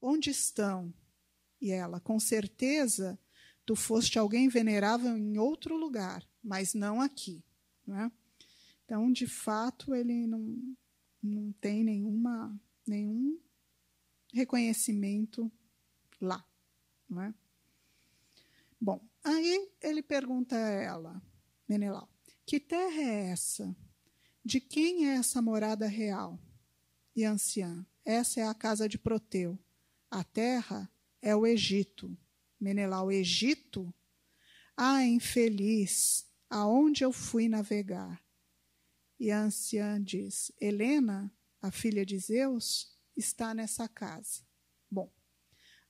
onde estão? E ela, com certeza, tu foste alguém venerável em outro lugar, mas não aqui. Não é? Então, de fato, ele não tem nenhum reconhecimento lá. Não é? Bom, aí ele pergunta a ela, Menelau, que terra é essa? De quem é essa morada real? E a anciã, essa é a casa de Proteu. A terra é o Egito. Menelau, Egito? Ah, infeliz, aonde eu fui navegar? E a anciã diz, Helena, a filha de Zeus, está nessa casa. Bom,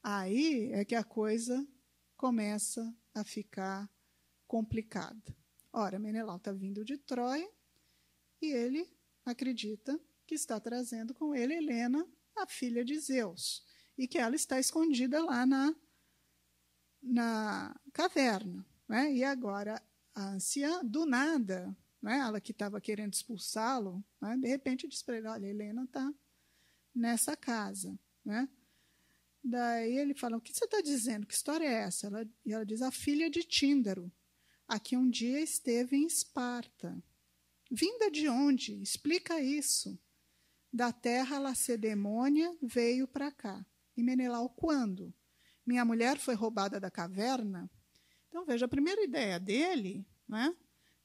aí é que a coisa começa a ficar complicada. Ora, Menelau está vindo de Troia e ele acredita que está trazendo com ele Helena, a filha de Zeus, e que ela está escondida lá na caverna. Né? E agora a anciã, do nada, né? Ela que estava querendo expulsá-lo, né? De repente diz para ele, olha, Helena está nessa casa. Né? Daí ele fala, o que você está dizendo? Que história é essa? E ela diz, a filha de Tíndaro, a que um dia esteve em Esparta. Vinda de onde? Explica isso. Da terra Lacedemônia veio para cá. E Menelau, quando? Minha mulher foi roubada da caverna? Então, veja, a primeira ideia dele, né,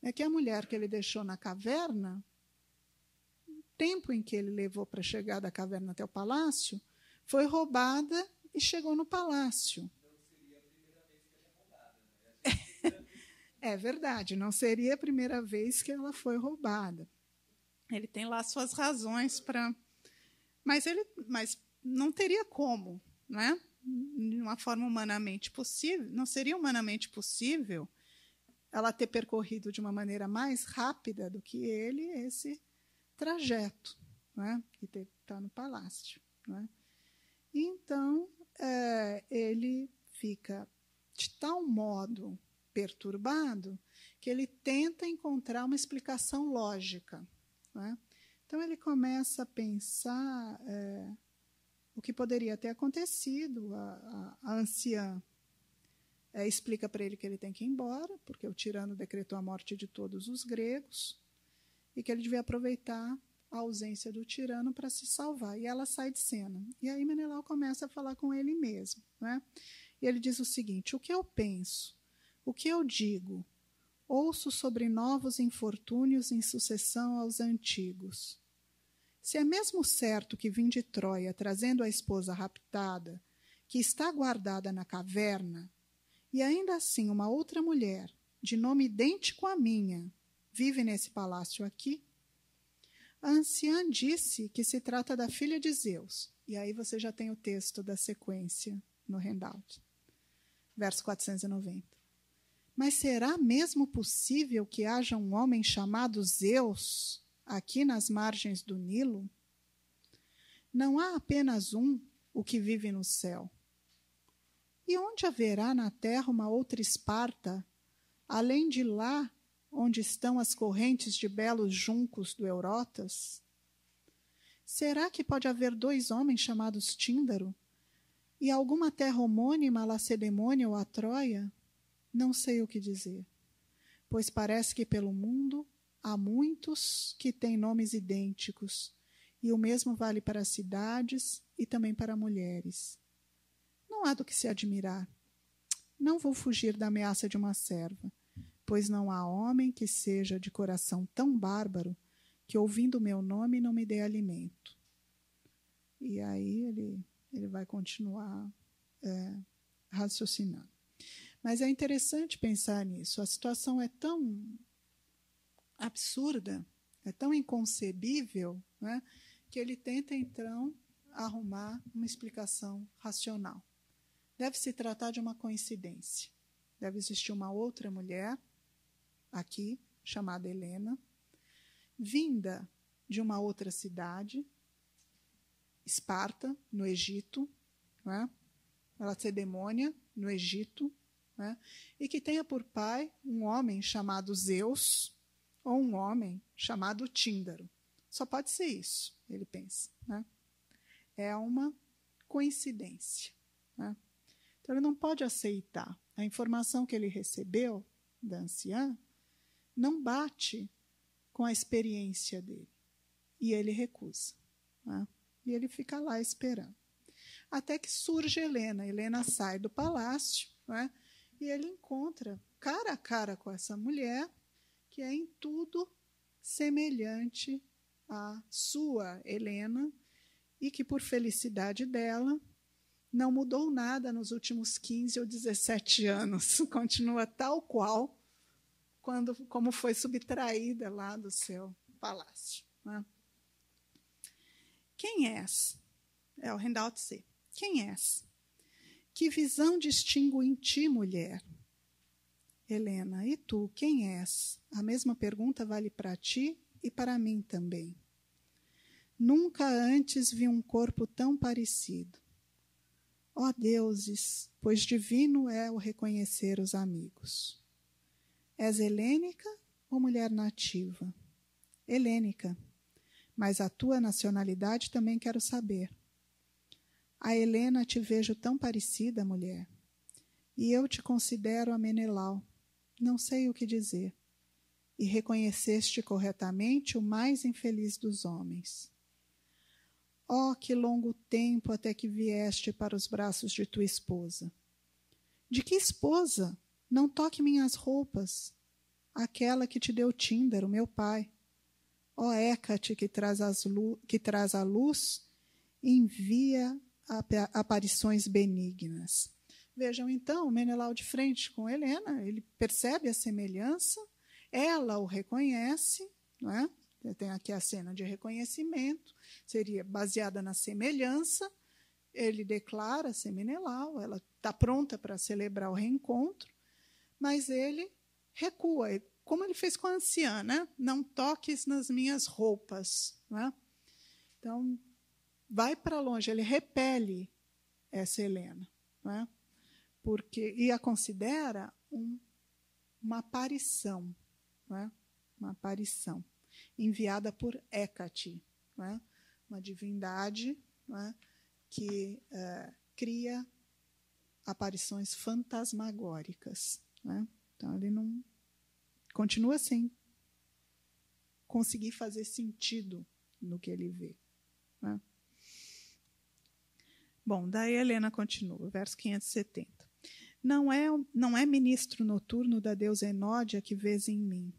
é que a mulher que ele deixou na caverna, o tempo em que ele levou para chegar da caverna até o palácio, foi roubada e chegou no palácio. Não seria a primeira vez que ela é roubada, né? É verdade, não seria a primeira vez que ela foi roubada. Ele tem lá suas razões para... Mas não teria como, né? De uma forma humanamente possível, não seria humanamente possível ela ter percorrido de uma maneira mais rápida do que ele esse trajeto, né? E ter estar no palácio. Né? Então, ele fica de tal modo perturbado que ele tenta encontrar uma explicação lógica. Né? Então, ele começa a pensar o que poderia ter acontecido. A anciã explica para ele que ele tem que ir embora, porque o tirano decretou a morte de todos os gregos, e que ele devia aproveitar a ausência do tirano para se salvar. E ela sai de cena. E aí Menelau começa a falar com ele mesmo. Né? E ele diz o seguinte, o que eu penso? O que eu digo? Ouço sobre novos infortúnios em sucessão aos antigos. Se é mesmo certo que vim de Troia trazendo a esposa raptada, que está guardada na caverna, e ainda assim uma outra mulher, de nome idêntico à minha, vive nesse palácio aqui, a anciã disse que se trata da filha de Zeus. E aí você já tem o texto da sequência no handout. Verso 490. Mas será mesmo possível que haja um homem chamado Zeus aqui nas margens do Nilo? Não há apenas um, o que vive no céu. E onde haverá na terra uma outra Esparta, além de lá onde estão as correntes de belos juncos do Eurotas? Será que pode haver dois homens chamados Tíndaro? E alguma terra homônima a Lacedemônia ou a Troia? Não sei o que dizer, pois parece que pelo mundo há muitos que têm nomes idênticos, e o mesmo vale para cidades e também para mulheres. Não há do que se admirar. Não vou fugir da ameaça de uma serva, pois não há homem que seja de coração tão bárbaro que, ouvindo o meu nome, não me dê alimento. E aí ele vai continuar raciocinando. Mas é interessante pensar nisso. A situação é tão absurda, é tão inconcebível, né, que ele tenta, então, arrumar uma explicação racional. Deve se tratar de uma coincidência. Deve existir uma outra mulher aqui, chamada Helena, vinda de uma outra cidade, Esparta, no Egito, né? Lacedemônia, no Egito, né? E que tenha por pai um homem chamado Zeus ou um homem chamado Tíndaro. Só pode ser isso, ele pensa. Né? É uma coincidência, né? Então, ele não pode aceitar. A informação que ele recebeu da anciã não bate com a experiência dele. E ele recusa, né? E ele fica lá esperando. Até que surge Helena. Helena sai do palácio, né? E ele encontra cara a cara com essa mulher, que é em tudo semelhante à sua Helena, e que, por felicidade dela, não mudou nada nos últimos 15 ou 17 anos. Continua tal qual como foi subtraída lá do seu palácio, né? Quem és? É o Ren Tse. Quem és? Que visão distingo em ti, mulher? Helena, e tu, quem és? A mesma pergunta vale para ti e para mim também. Nunca antes vi um corpo tão parecido. Ó deuses, pois divino é o reconhecer os amigos. És helênica ou mulher nativa? Helênica, mas a tua nacionalidade também quero saber. A Helena te vejo tão parecida, mulher, e eu te considero a Menelau. Não sei o que dizer. E reconheceste corretamente o mais infeliz dos homens. Oh, que longo tempo até que vieste para os braços de tua esposa. De que esposa? Não toque minhas roupas. Aquela que te deu Tíndaro, meu pai. Ó Hécate, que traz a luz, envia aparições benignas. Vejam, então, Menelau de frente com Helena, ele percebe a semelhança, ela o reconhece, não é? Tem aqui a cena de reconhecimento, seria baseada na semelhança, ele declara ser Menelau, ela está pronta para celebrar o reencontro, mas ele recua, como ele fez com a anciã, né? Não toques nas minhas roupas, né? Então, vai para longe, ele repele essa Helena, né? E a considera uma aparição, né? Uma aparição enviada por Hécate, né? Uma divindade, né? Que cria aparições fantasmagóricas, né? Então ele não continua sem conseguir fazer sentido no que ele vê, né? Bom, daí Helena continua, verso 570. Não é ministro noturno da deusa Enódia que vês em mim,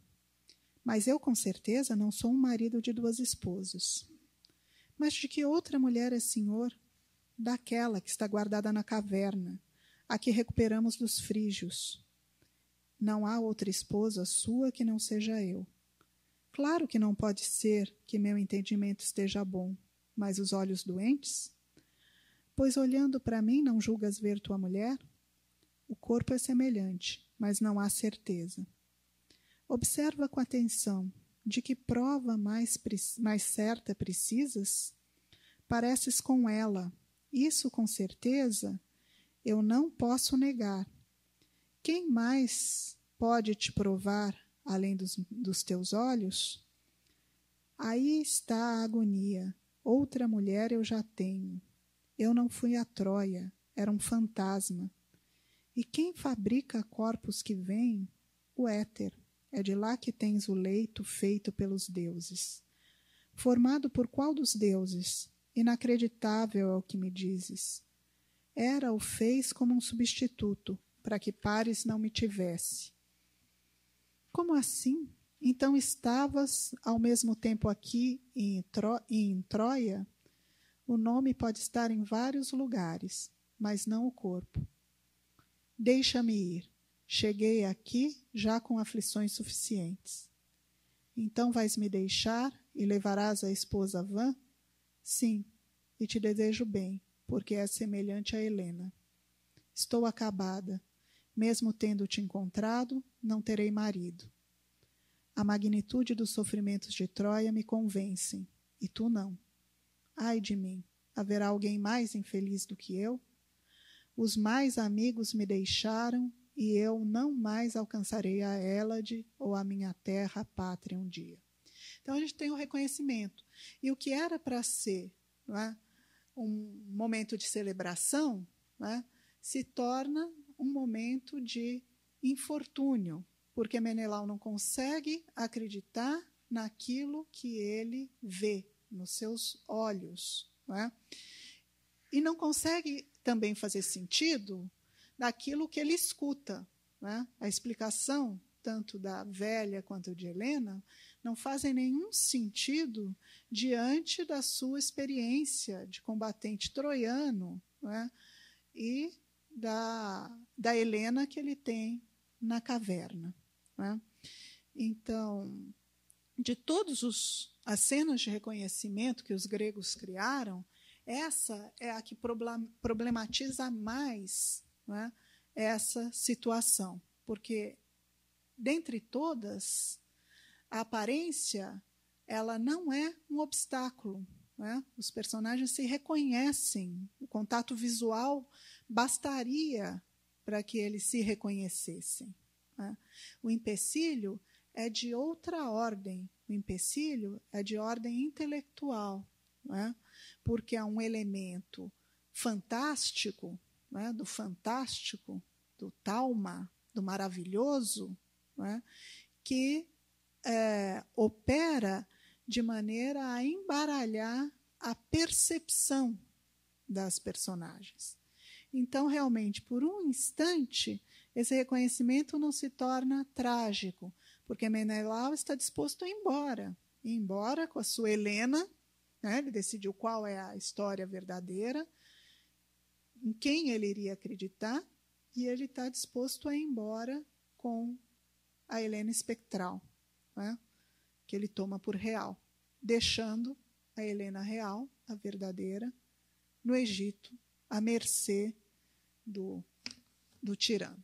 mas eu com certeza não sou um marido de 2 esposas. Mas de que outra mulher é senhor? Daquela que está guardada na caverna, a que recuperamos dos frígios. Não há outra esposa sua que não seja eu. Claro que não pode ser que meu entendimento esteja bom, mas os olhos doentes? Pois olhando para mim não julgas ver tua mulher? O corpo é semelhante, mas não há certeza. Observa com atenção, de que prova mais certa precisas? Pareces com ela, isso com certeza eu não posso negar. Quem mais pode te provar, além dos teus olhos? Aí está a agonia, outra mulher eu já tenho. Eu não fui a Troia, era um fantasma. E quem fabrica corpos que vêm? O éter. É de lá que tens o leito feito pelos deuses. Formado por qual dos deuses? Inacreditável é o que me dizes. Era o fez como um substituto, para que pares não me tivesse. Como assim? Então estavas ao mesmo tempo aqui e em Troia? O nome pode estar em vários lugares, mas não o corpo. Deixa-me ir. Cheguei aqui já com aflições suficientes. Então vais me deixar e levarás a esposa vã? Sim, e te desejo bem, porque és semelhante a Helena. Estou acabada. Mesmo tendo te encontrado, não terei marido. A magnitude dos sofrimentos de Troia me convencem, e tu não. Ai de mim, haverá alguém mais infeliz do que eu? Os mais amigos me deixaram, e eu não mais alcançarei a Hélade ou a minha terra, a pátria, um dia. Então a gente tem o reconhecimento. E o que era para ser, não é, um momento de celebração, né, se torna um momento de infortúnio, porque Menelau não consegue acreditar naquilo que ele vê nos seus olhos, né? E não consegue também fazer sentido daquilo que ele escuta, né? A explicação, tanto da velha quanto de Helena, não fazem nenhum sentido diante da sua experiência de combatente troiano, né? E da Helena que ele tem na caverna, né? Então, de todas as cenas de reconhecimento que os gregos criaram, essa é a que problematiza mais, né, essa situação, porque, dentre todas, a aparência ela não é um obstáculo, né? Os personagens se reconhecem, o contato visual bastaria para que eles se reconhecessem, né? O empecilho é de outra ordem, o empecilho é de ordem intelectual, né? Porque é um elemento fantástico, né? Do fantástico, do talma, do maravilhoso, né? Que opera de maneira a embaralhar a percepção das personagens. Então, realmente, por um instante, esse reconhecimento não se torna trágico, porque Menelau está disposto a ir embora com a sua Helena, né? Ele decidiu qual é a história verdadeira, em quem ele iria acreditar, e ele está disposto a ir embora com a Helena espectral, né? Que ele toma por real, deixando a Helena real, a verdadeira, no Egito, à mercê do tirano,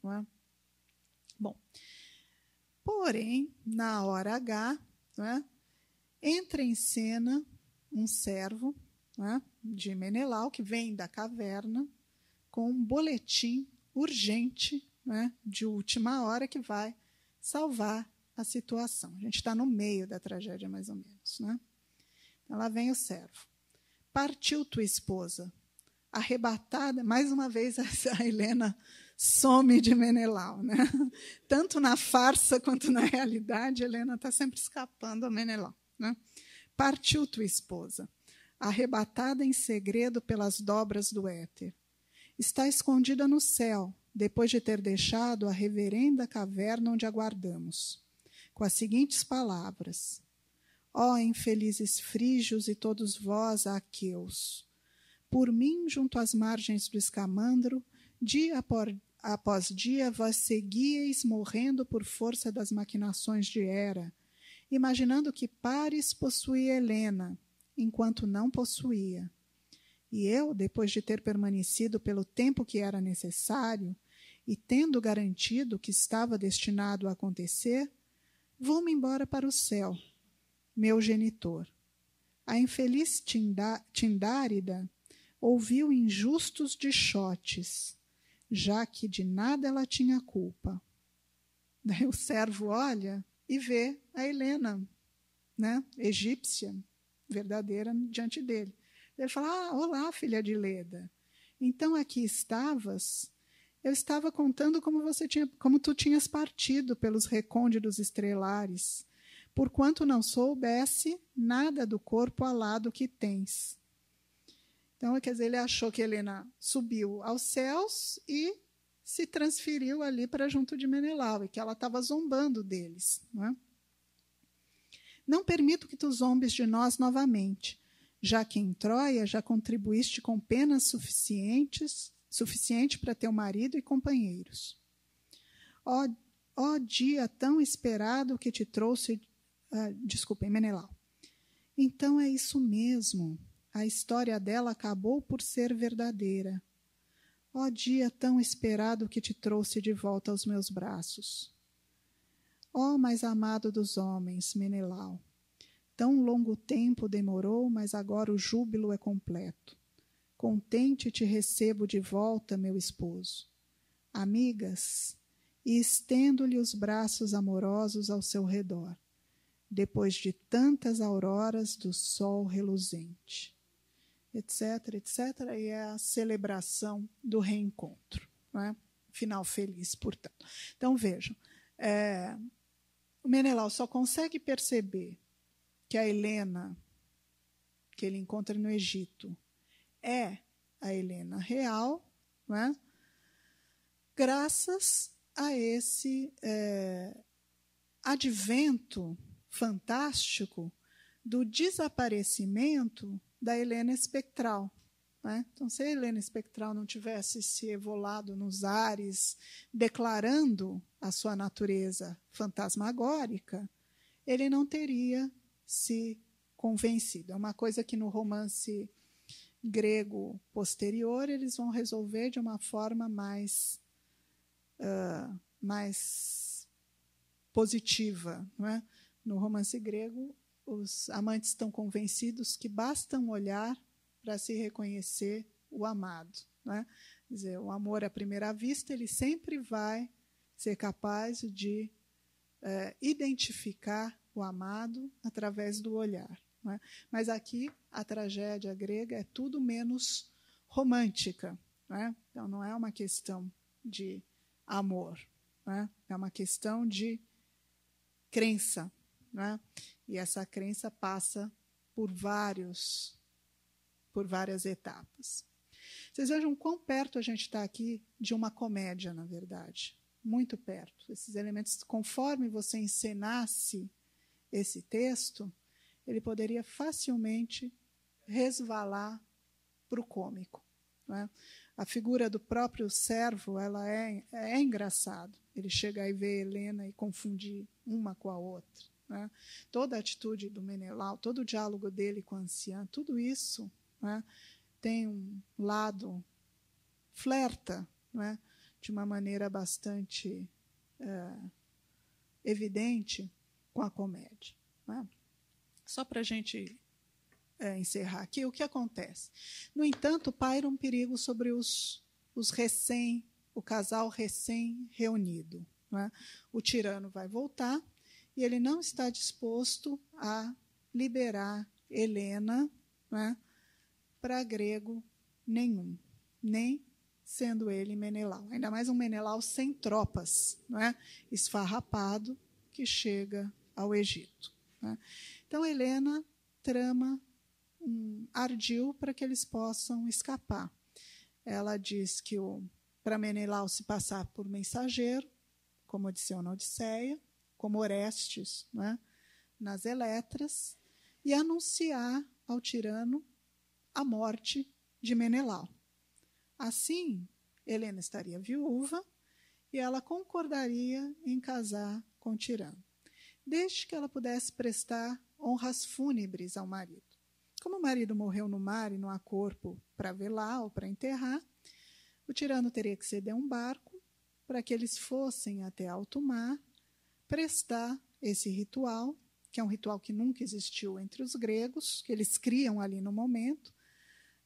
não é? Bom, porém, na hora H, não é, entra em cena um servo, não é, de Menelau, que vem da caverna, com um boletim urgente, não é, de última hora, que vai salvar a situação. A gente está no meio da tragédia, mais ou menos, né? Então, lá vem o servo. Partiu tua esposa, arrebatada, mais uma vez a Helena some de Menelau, né? Tanto na farsa quanto na realidade, a Helena está sempre escapando a Menelau, né? Partiu tua esposa, arrebatada em segredo pelas dobras do éter. Está escondida no céu, depois de ter deixado a reverenda caverna onde aguardamos, com as seguintes palavras: ó infelizes frígios e todos vós, aqueus, por mim, junto às margens do Escamandro, dia após dia vós seguíeis morrendo por força das maquinações de Hera, imaginando que Paris possuía Helena, enquanto não possuía. E eu, depois de ter permanecido pelo tempo que era necessário, e tendo garantido que estava destinado a acontecer, vou-me embora para o céu, meu genitor. A infeliz Tindárida ouviu injustos dichotes, já que de nada ela tinha culpa. Daí o servo olha e vê a Helena, né, egípcia, verdadeira, diante dele. Ele fala: olá, filha de Leda. Então aqui estavas. Eu estava contando como tu tinhas partido pelos recônditos estrelares, porquanto não soubesse nada do corpo alado que tens. Então, quer dizer, ele achou que Helena subiu aos céus e se transferiu ali para junto de Menelau, e que ela estava zombando deles, não é? Não permito que tu zombes de nós novamente, já que em Troia já contribuíste com penas suficiente para teu marido e companheiros. Ó dia tão esperado que te trouxe... desculpem, Menelau. Então é isso mesmo. A história dela acabou por ser verdadeira. Ó dia tão esperado que te trouxe de volta aos meus braços. Ó mais amado dos homens, Menelau. Tão longo tempo demorou, mas agora o júbilo é completo. Contente te recebo de volta, meu esposo. Amigas, e estendo-lhe os braços amorosos ao seu redor, depois de tantas auroras do sol reluzente. etc., etc., e é a celebração do reencontro, não é? Final feliz, portanto. Então, vejam, o Menelau só consegue perceber que a Helena que ele encontra no Egito é a Helena real, não é? Graças a esse advento fantástico do desaparecimento da Helena espectral. Né? Então, se a Helena espectral não tivesse se evolado nos ares, declarando a sua natureza fantasmagórica, ele não teria se convencido. É uma coisa que no romance grego posterior eles vão resolver de uma forma mais positiva. Não é? No romance grego, os amantes estão convencidos que basta um olhar para se reconhecer o amado. Não é? Quer dizer, o amor à primeira vista ele sempre vai ser capaz de identificar o amado através do olhar. Não é? Mas aqui a tragédia grega é tudo menos romântica. Não é? Então não é uma questão de amor, não é? É uma questão de crença. Não é? E essa crença passa por várias etapas. Vocês vejam quão perto a gente está aqui de uma comédia, na verdade. Muito perto. Esses elementos, conforme você encenasse esse texto, ele poderia facilmente resvalar para o cômico. Não é? A figura do próprio servo ela é engraçado. Ele chega e vê Helena e confundir uma com a outra. Né? Toda a atitude do Menelau, todo o diálogo dele com a anciã, tudo isso, né, tem um lado flerta, né, de uma maneira bastante evidente com a comédia. Né? Só para a gente encerrar aqui, o que acontece? No entanto, paira um perigo sobre o casal recém-reunido. Né? O tirano vai voltar e ele não está disposto a liberar Helena, né, para grego nenhum, nem sendo ele Menelau. Ainda mais um Menelau sem tropas, né, esfarrapado, que chega ao Egito. Né? Então, Helena trama um ardil para que eles possam escapar. Ela diz que para Menelau se passar por mensageiro, como Odisseu na Odisseia, como Orestes, né, nas Eletras, e anunciar ao tirano a morte de Menelau. Assim, Helena estaria viúva e ela concordaria em casar com o tirano, desde que ela pudesse prestar honras fúnebres ao marido. Como o marido morreu no mar e não há corpo para velar ou para enterrar, o tirano teria que ceder um barco para que eles fossem até alto mar prestar esse ritual, que é um ritual que nunca existiu entre os gregos, que eles criam ali no momento,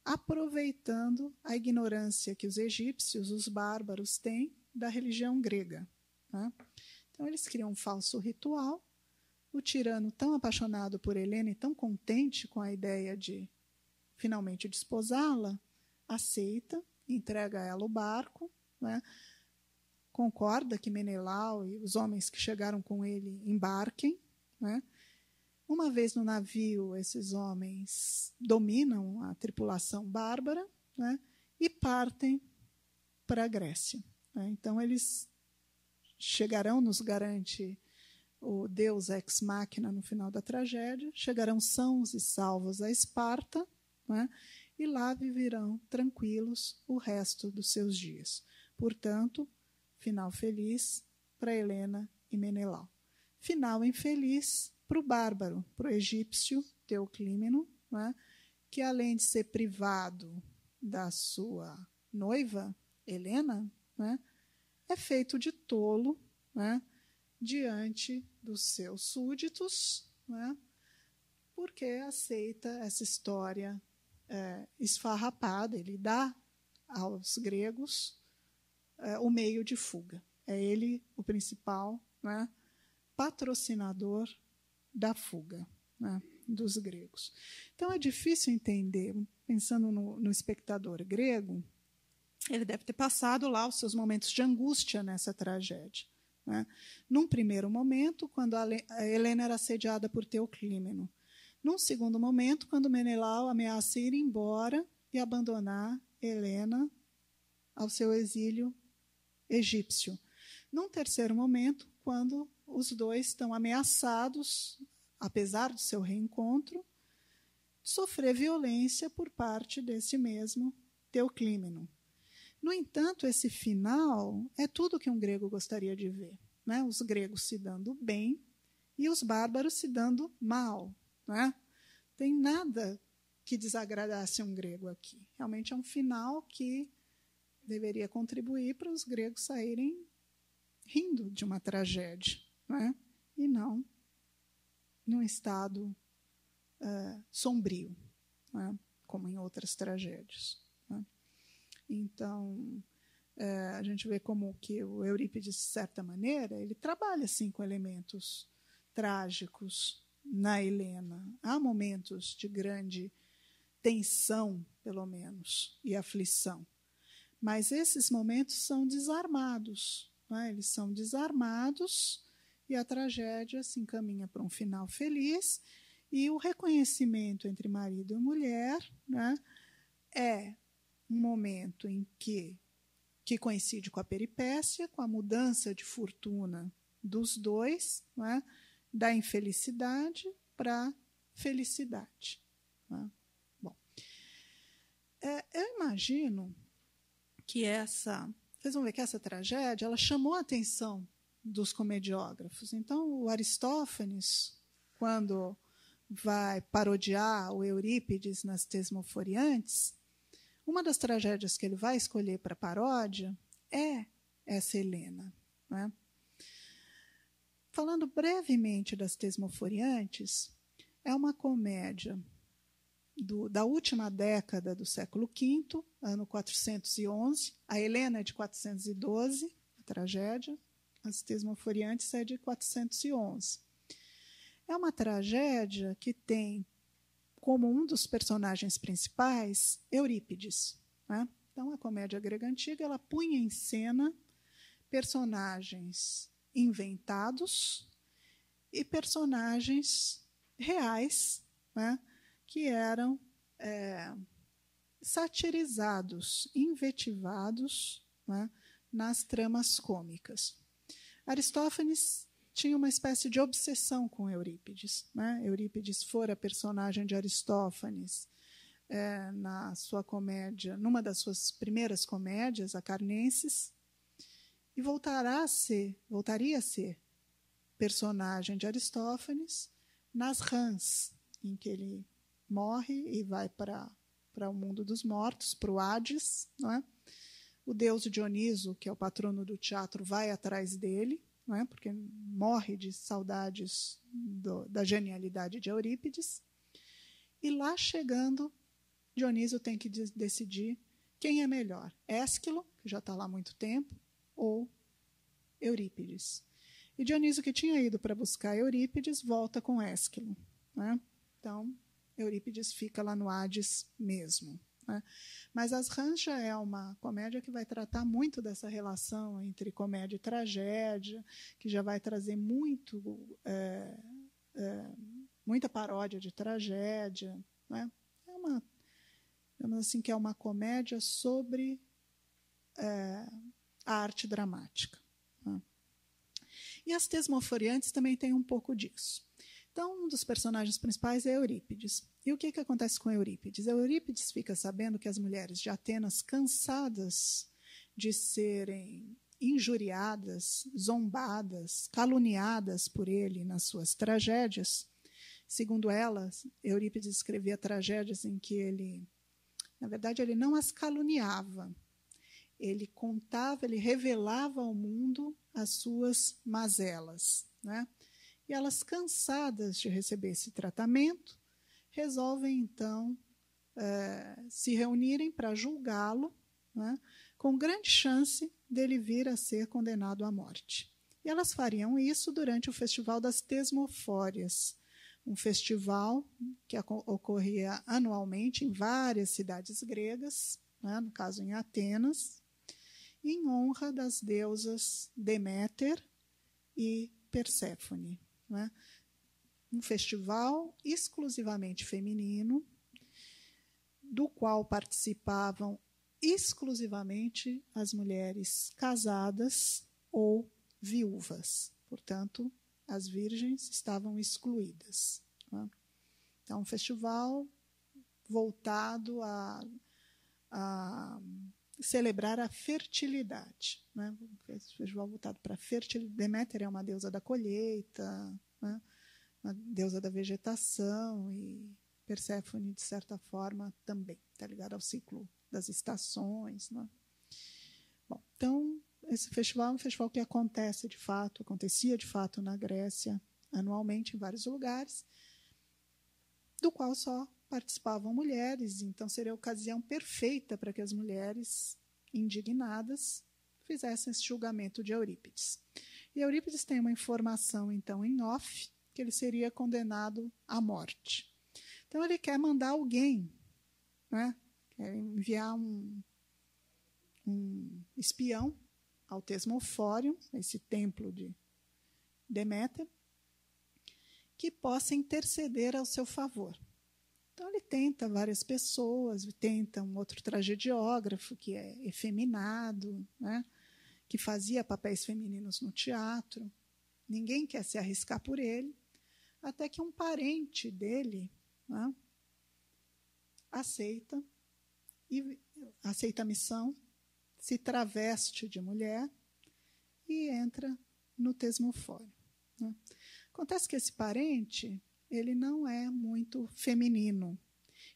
aproveitando a ignorância que os egípcios, os bárbaros, têm da religião grega. Né? Então, eles criam um falso ritual. O tirano, tão apaixonado por Helena e tão contente com a ideia de finalmente desposá-la, aceita, entrega a ela o barco, né? Concorda que Menelau e os homens que chegaram com ele embarquem. Né? Uma vez no navio, esses homens dominam a tripulação bárbara, né, e partem para a Grécia. Né? Então, eles chegarão, nos garante o Deus ex machina no final da tragédia, chegarão sãos e salvos a Esparta, né, e lá viverão tranquilos o resto dos seus dias. Portanto, final feliz para Helena e Menelau. Final infeliz para o bárbaro, para o egípcio Teoclímeno, né, que além de ser privado da sua noiva, Helena, né, é feito de tolo, né, diante dos seus súditos, né, porque aceita essa história esfarrapada. Ele dá aos gregos o meio de fuga. É ele o principal, né, patrocinador da fuga. Né? dos gregos. Então, é difícil entender, pensando no espectador grego, ele deve ter passado lá os seus momentos de angústia nessa tragédia. Né? Num primeiro momento, quando a Helena era assediada por Teoclímeno. Num segundo momento, quando Menelau ameaça ir embora e abandonar Helena ao seu exílio egípcio. Num terceiro momento, quando os dois estão ameaçados, apesar do seu reencontro, de sofrer violência por parte desse mesmo Teoclímeno. No entanto, esse final é tudo que um grego gostaria de ver. Né? Os gregos se dando bem e os bárbaros se dando mal. Né? Tem nada que desagradasse um grego aqui. Realmente é um final que deveria contribuir para os gregos saírem rindo de uma tragédia, né? E não num estado sombrio, né? Como em outras tragédias. Né? Então, a gente vê como que o Eurípides, de certa maneira, ele trabalha assim, com elementos trágicos na Helena. Há momentos de grande tensão, pelo menos, e aflição. Mas esses momentos são desarmados. Né? Eles são desarmados e a tragédia se encaminha para um final feliz. E o reconhecimento entre marido e mulher, né, é um momento em que coincide com a peripécia, com a mudança de fortuna dos dois, né, da infelicidade para a felicidade. Né? Bom, eu imagino que vocês vão ver que essa tragédia ela chamou a atenção dos comediógrafos. Então, o Aristófanes, quando vai parodiar o Eurípides nas Tesmoforiantes, uma das tragédias que ele vai escolher para paródia é essa Helena. Né? Falando brevemente das Tesmoforiantes, é uma comédia da última década do século V, ano 411. A Helena é de 412, a tragédia. As Tesmoforiantes é de 411. É uma tragédia que tem como um dos personagens principais Eurípides. Né? Então, a comédia grega antiga ela punha em cena personagens inventados e personagens reais, né? Que eram satirizados, invetivados, né, nas tramas cômicas. Aristófanes tinha uma espécie de obsessão com Eurípides. Né? Eurípides fora personagem de Aristófanes na sua comédia, numa das suas primeiras comédias, a Carnenses, e voltaria a ser personagem de Aristófanes nas Rãs, em que ele morre e vai para o mundo dos mortos, para o Hades. Não é? O deus Dioniso, que é o patrono do teatro, vai atrás dele, não é? Porque morre de saudades da genialidade de Eurípides. E lá chegando, Dioniso tem que decidir quem é melhor, Ésquilo, que já está lá há muito tempo, ou Eurípides. E Dioniso, que tinha ido para buscar Eurípides, volta com Ésquilo. Né? Então, Eurípides fica lá no Hades mesmo. Né? Mas As Rãs já é uma comédia que vai tratar muito dessa relação entre comédia e tragédia, que já vai trazer muita paródia de tragédia. Né? Digamos assim, que é uma comédia sobre a arte dramática. Né? E As Tesmoforiantes também tem um pouco disso. Então, um dos personagens principais é Eurípides. E o que acontece com Eurípides? Eurípides fica sabendo que as mulheres de Atenas, cansadas de serem injuriadas, zombadas, caluniadas por ele nas suas tragédias, segundo elas, Eurípides escrevia tragédias em que ele, na verdade, ele não as caluniava. Ele contava, ele revelava ao mundo as suas mazelas. Né? E elas, cansadas de receber esse tratamento, resolvem, então, se reunirem para julgá-lo, né, com grande chance dele vir a ser condenado à morte. E elas fariam isso durante o Festival das Tesmofórias, um festival que ocorria anualmente em várias cidades gregas, né, no caso em Atenas, em honra das deusas Deméter e Perséfone. Né? Um festival exclusivamente feminino, do qual participavam exclusivamente as mulheres casadas ou viúvas. Portanto, as virgens estavam excluídas. Né? Então, um festival voltado a celebrar a fertilidade. Né? Um festival voltado para a fertilidade. Deméter é uma deusa da colheita, né? Uma deusa da vegetação, e Perséfone, de certa forma, também está ligada ao ciclo das estações. Né? Bom, então, esse festival é um festival que acontecia de fato na Grécia, anualmente, em vários lugares, do qual só participavam mulheres, então seria a ocasião perfeita para que as mulheres indignadas fizessem esse julgamento de Eurípides. E Eurípides tem uma informação, então, em off, que ele seria condenado à morte. Então, ele quer mandar alguém, né, quer enviar um espião ao Tesmofório, esse templo de Deméter, que possa interceder ao seu favor. Então, ele tenta várias pessoas, tenta um outro tragediógrafo, que é efeminado, né, que fazia papéis femininos no teatro. Ninguém quer se arriscar por ele, até que um parente dele, né, aceita a missão, se traveste de mulher e entra no Tesmofório. Né. Acontece que esse parente, ele não é muito feminino,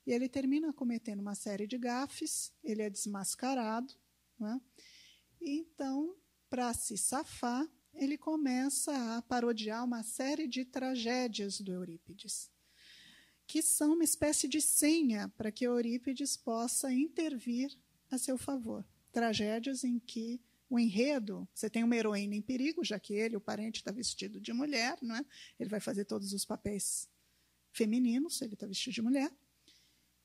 e ele termina cometendo uma série de gafes, ele é desmascarado, né? E então, para se safar, ele começa a parodiar uma série de tragédias do Eurípides, que são uma espécie de senha para que Eurípides possa intervir a seu favor. Tragédias em que o enredo, você tem uma heroína em perigo, já que ele, o parente, está vestido de mulher, não é? Ele vai fazer todos os papéis femininos, ele está vestido de mulher,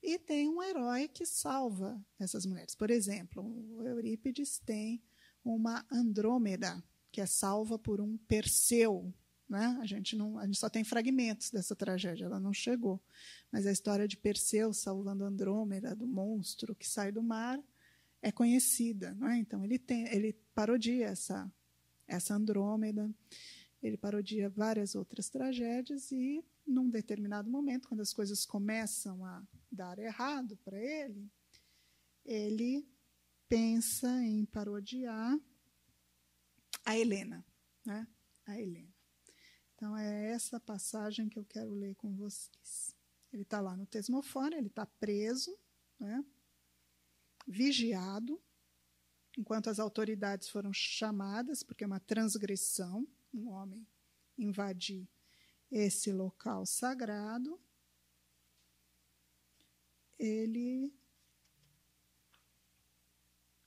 e tem um herói que salva essas mulheres. Por exemplo, o Eurípides tem uma Andrômeda, que é salva por um Perseu. Né? A gente só tem fragmentos dessa tragédia, ela não chegou. Mas a história de Perseu salvando Andrômeda, do monstro que sai do mar, é conhecida. Não é? Então, ele parodia essa Andrômeda, ele parodia várias outras tragédias, e, num determinado momento, quando as coisas começam a dar errado para ele, ele pensa em parodiar a Helena. Né? A Helena. Então, é essa passagem que eu quero ler com vocês. Ele está lá no Tesmofório, ele está preso, né? Vigiado, enquanto as autoridades foram chamadas, porque é uma transgressão, um homem invadir esse local sagrado. Ele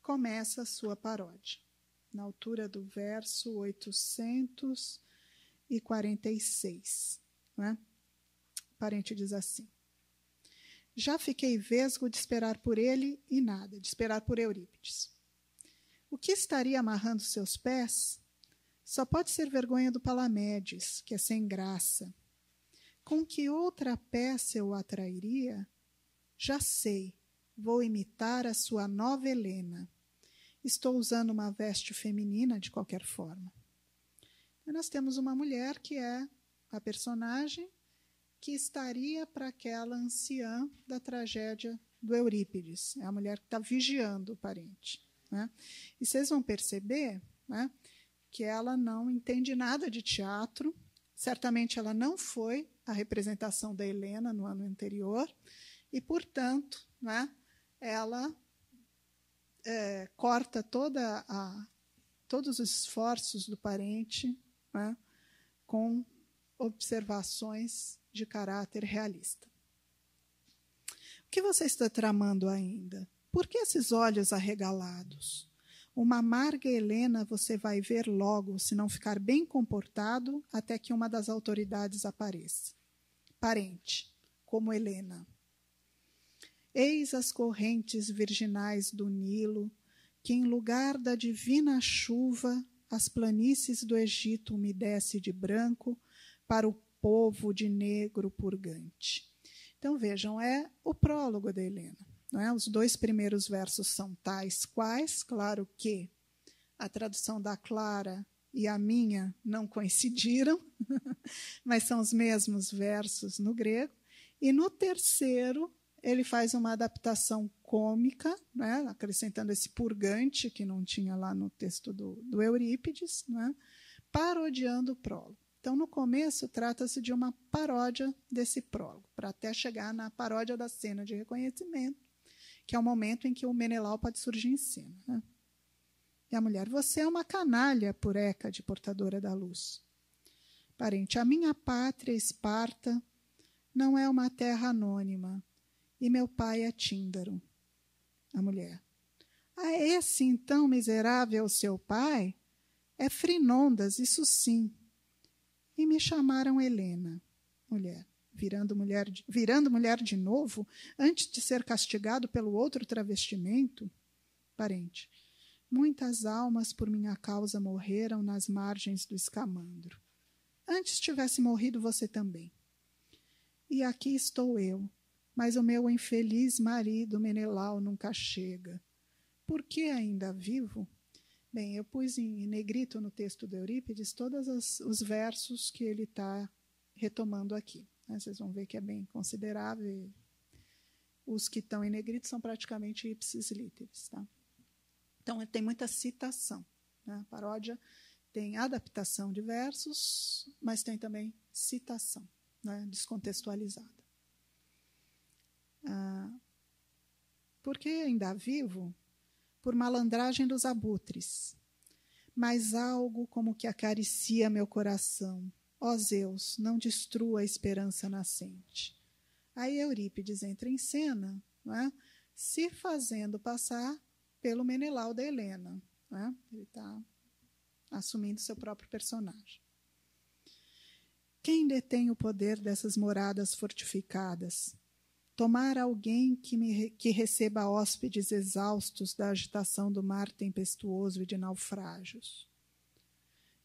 começa a sua paródia, na altura do verso 846. Né? O parente diz assim: já fiquei vesgo de esperar por ele e nada, de esperar por Eurípides. O que estaria amarrando seus pés só pode ser vergonha do Palamedes, que é sem graça. Com que outra peça eu o atrairia? Já sei, vou imitar a sua nova Helena. Estou usando uma veste feminina de qualquer forma. E nós temos uma mulher que é a personagem que estaria para aquela anciã da tragédia do Eurípides. É a mulher que está vigiando o parente. Né? E vocês vão perceber, né, que ela não entende nada de teatro. Certamente ela não foi à representação da Helena no ano anterior e, portanto, né, ela corta todos os esforços do parente, né, com observações de caráter realista. O que você está tramando ainda? Por que esses olhos arregalados? Uma amarga Helena você vai ver logo, se não ficar bem comportado, até que uma das autoridades apareça. parente, como Helena. Eis as correntes virginais do Nilo, que em lugar da divina chuva, as planícies do Egito umedece de branco para o povo de negro purgante. Então, vejam, é o prólogo da Helena. Não é? Os 2 primeiros versos são tais quais, claro que a tradução da Clara e a minha não coincidiram, mas são os mesmos versos no grego. E no terceiro, ele faz uma adaptação cômica, né, acrescentando esse purgante, que não tinha lá no texto do Eurípides, né, parodiando o prólogo. Então, no começo, trata-se de uma paródia desse prólogo, para até chegar na paródia da cena de reconhecimento, que é o momento em que o Menelau pode surgir em cena. Né? E a mulher, você é uma canalha, por Hécade, portadora da luz. Parente, a minha pátria, Esparta, não é uma terra anônima, e meu pai é Tíndaro. A mulher, esse então miserável seu pai é Frinondas, isso sim. E me chamaram Helena. Mulher, virando mulher de novo, antes de ser castigado pelo outro travestimento. Parente, muitas almas por minha causa morreram nas margens do Escamandro. Antes tivesse morrido você também. E aqui estou eu, mas o meu infeliz marido Menelau nunca chega. Por que ainda vivo? Bem, eu pus em negrito no texto do Eurípides todos os versos que ele está retomando aqui. Né? Vocês vão ver que é bem considerável. Os que estão em negrito são praticamente ipsis literis. Tá? Então, tem muita citação. Né? A paródia tem adaptação de versos, mas tem também citação, né? Descontextualizada. Porque ainda vivo, por malandragem dos abutres, mas algo como que acaricia meu coração. Ó Zeus, não destrua a esperança nascente. Aí Eurípides entra em cena, não é? Se fazendo passar pelo Menelau da Helena. Não é? Ele está assumindo seu próprio personagem. Quem detém o poder dessas moradas fortificadas? Tomar alguém que receba hóspedes exaustos da agitação do mar tempestuoso e de naufrágios.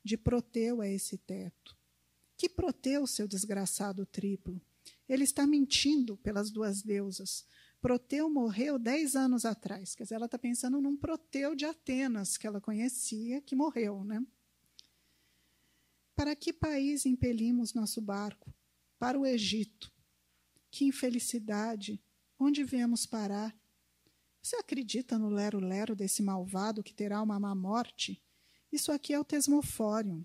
De Proteu é esse teto. Que Proteu, seu desgraçado triplo? Ele está mentindo pelas 2 deusas. Proteu morreu 10 anos atrás. Quer dizer, ela está pensando num Proteu de Atenas, que ela conhecia, que morreu. Né? Para que país impelimos nosso barco? Para o Egito. Que infelicidade! Onde viemos parar? Você acredita no lero-lero desse malvado que terá uma má morte? Isso aqui é o Tesmofórion.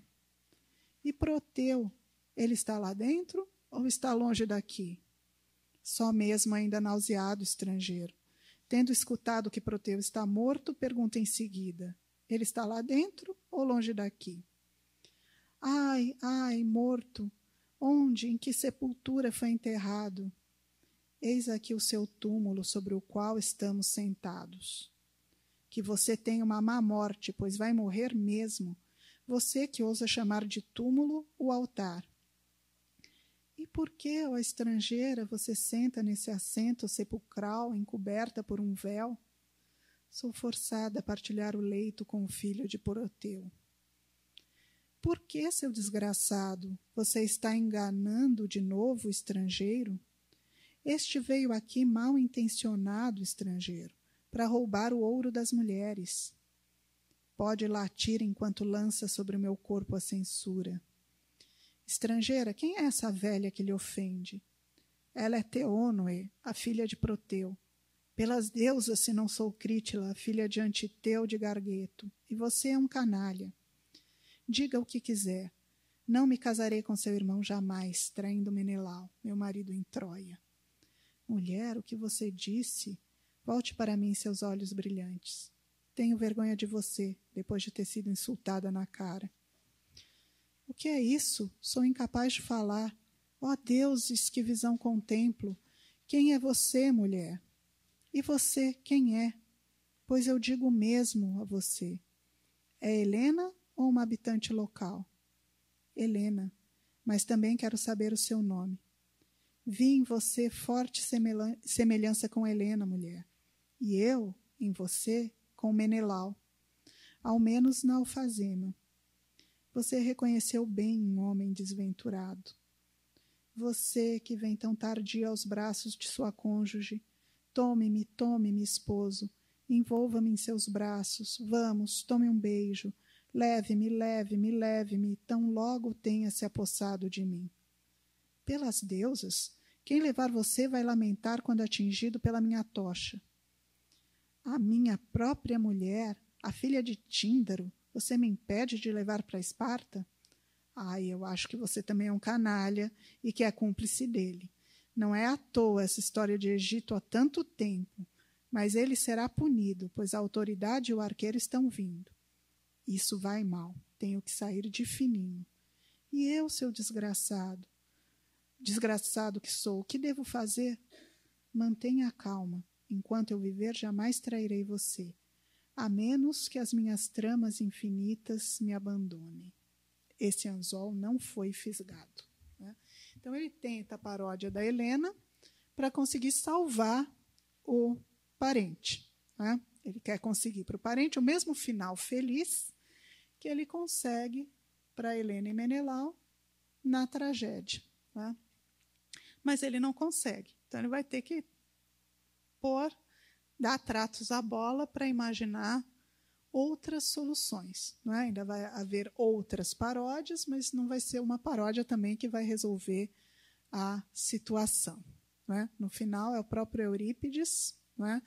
E Proteu, ele está lá dentro ou está longe daqui? Só mesmo ainda nauseado estrangeiro. Tendo escutado que Proteu está morto, pergunta em seguida, ele está lá dentro ou longe daqui? Ai, ai, morto! Onde, em que sepultura foi enterrado? Eis aqui o seu túmulo sobre o qual estamos sentados. Que você tenha uma má morte, pois vai morrer mesmo. Você que ousa chamar de túmulo o altar. E por que, ó estrangeira, você senta nesse assento sepulcral, encoberta por um véu? Sou forçada a partilhar o leito com o filho de Proteu. Por que, seu desgraçado, você está enganando de novo o estrangeiro? Este veio aqui mal intencionado, estrangeiro, para roubar o ouro das mulheres. Pode latir enquanto lança sobre o meu corpo a censura. Estrangeira, quem é essa velha que lhe ofende? Ela é Teônoe, a filha de Proteu. Pelas deusas, se não sou Crítila, filha de Antiteu de Gargueto, e você é um canalha. Diga o que quiser. Não me casarei com seu irmão jamais, traindo Menelau, meu marido em Troia. Mulher, o que você disse? Volte para mim seus olhos brilhantes. Tenho vergonha de você, depois de ter sido insultada na cara. O que é isso? Sou incapaz de falar. Ó deuses, que visão contemplo! Quem é você, mulher? E você, quem é? Pois eu digo mesmo a você. É Helena ou uma habitante local? Helena, mas também quero saber o seu nome. Vi em você forte semelhança com Helena, mulher, e eu, em você, com Menelau, ao menos na alfazema. Você reconheceu bem um homem desventurado. Você que vem tão tardia aos braços de sua cônjuge, tome-me, tome-me, esposo, envolva-me em seus braços, vamos, tome um beijo, leve-me, leve-me, leve-me, tão logo tenha se apossado de mim. Pelas deusas, quem levar você vai lamentar quando atingido pela minha tocha. A minha própria mulher, a filha de Tíndaro, você me impede de levar para Esparta? Ai, eu acho que você também é um canalha e que é cúmplice dele. Não é à toa essa história de Egito há tanto tempo, mas ele será punido, pois a autoridade e o arqueiro estão vindo. Isso vai mal, tenho que sair de fininho. E eu, seu desgraçado que sou, o que devo fazer? Mantenha a calma. Enquanto eu viver, jamais trairei você, a menos que as minhas tramas infinitas me abandonem. Esse anzol não foi fisgado. Né? Então, ele tenta a paródia da Helena para conseguir salvar o parente. Né? Ele quer conseguir para o parente o mesmo final feliz que ele consegue para Helena e Menelau na tragédia. Né? Mas ele não consegue. Então, ele vai ter que dar tratos à bola para imaginar outras soluções. Não é? Ainda vai haver outras paródias, mas não vai ser uma paródia também que vai resolver a situação. Não é? No final, é o próprio Eurípides, não é?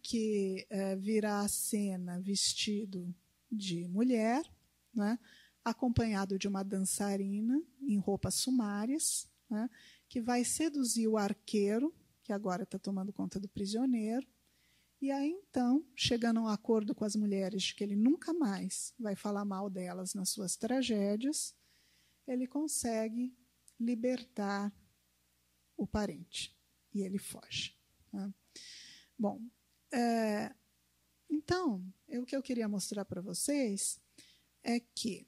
Que virá a cena vestido de mulher, não é? Acompanhado de uma dançarina em roupas sumárias, não é? Que vai seduzir o arqueiro, que agora está tomando conta do prisioneiro. E aí, então, chegando a um acordo com as mulheres de que ele nunca mais vai falar mal delas nas suas tragédias, ele consegue libertar o parente. E ele foge. Né? Bom, então, o que eu queria mostrar para vocês é que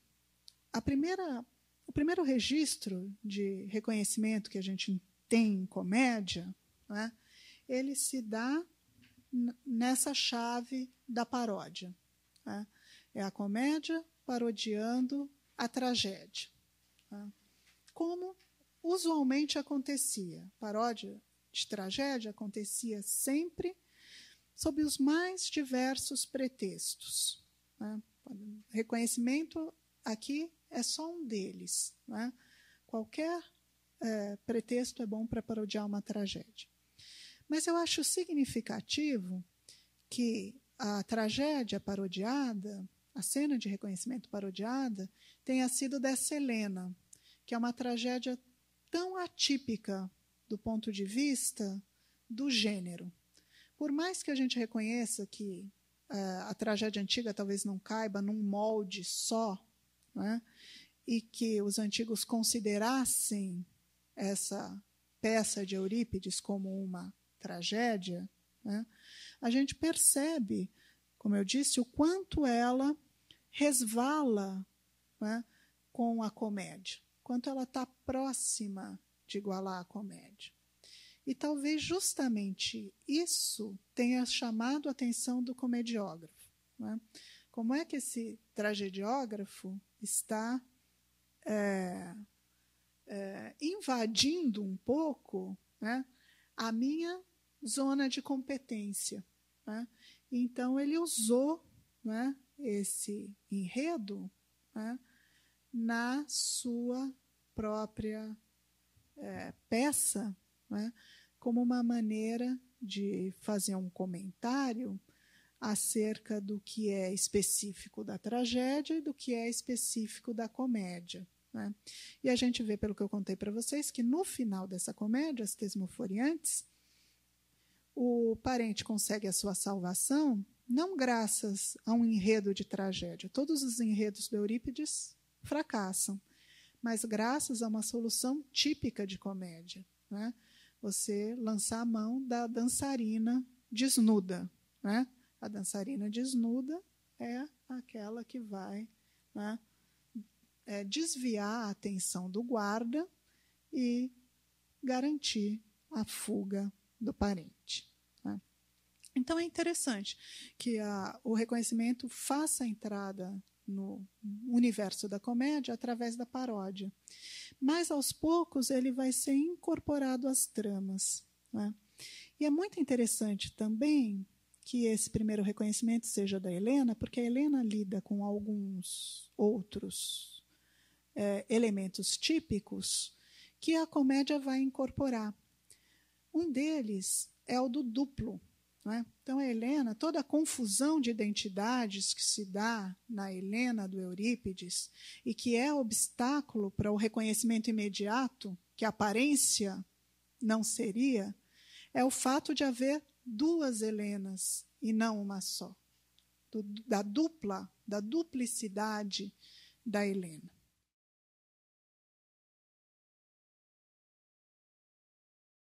o primeiro registro de reconhecimento que a gente tem em comédia, né, ele se dá nessa chave da paródia. Né? É a comédia parodiando a tragédia. Né? Como usualmente acontecia. Paródia de tragédia acontecia sempre sob os mais diversos pretextos. Né? Reconhecimento aqui é só um deles. Né? Qualquer pretexto é bom para parodiar uma tragédia. Mas eu acho significativo que a tragédia parodiada, a cena de reconhecimento parodiada, tenha sido dessa Helena, que é uma tragédia tão atípica do ponto de vista do gênero. Por mais que a gente reconheça que a tragédia antiga talvez não caiba num molde só, né, e que os antigos considerassem essa peça de Eurípides como uma tragédia, né, a gente percebe, como eu disse, o quanto ela resvala, né, com a comédia, quanto ela está próxima de igualar a comédia. E talvez justamente isso tenha chamado a atenção do comediógrafo. Né? Como é que esse tragediógrafo está invadindo um pouco, né, a minha zona de competência. Né? Então, ele usou, né, esse enredo, né, na sua própria peça, né, como uma maneira de fazer um comentário acerca do que é específico da tragédia e do que é específico da comédia. Né? E a gente vê, pelo que eu contei para vocês, que no final dessa comédia, As Tesmoforiantes, o parente consegue a sua salvação não graças a um enredo de tragédia. Todos os enredos do Eurípides fracassam, mas graças a uma solução típica de comédia. Né? Você lançar a mão da dançarina desnuda. Né? A dançarina desnuda é aquela que vai, né, desviar a atenção do guarda e garantir a fuga do parente. Né? Então, é interessante que o reconhecimento faça a entrada no universo da comédia através da paródia. Mas, aos poucos, ele vai ser incorporado às tramas. Né? E é muito interessante também que esse primeiro reconhecimento seja da Helena, porque a Helena lida com alguns outros elementos típicos que a comédia vai incorporar. Um deles é o do duplo. Né? Então, a Helena, toda a confusão de identidades que se dá na Helena do Eurípides e que é obstáculo para o reconhecimento imediato, que a aparência não seria, é o fato de haver duas Helenas e não uma só, da duplicidade da Helena.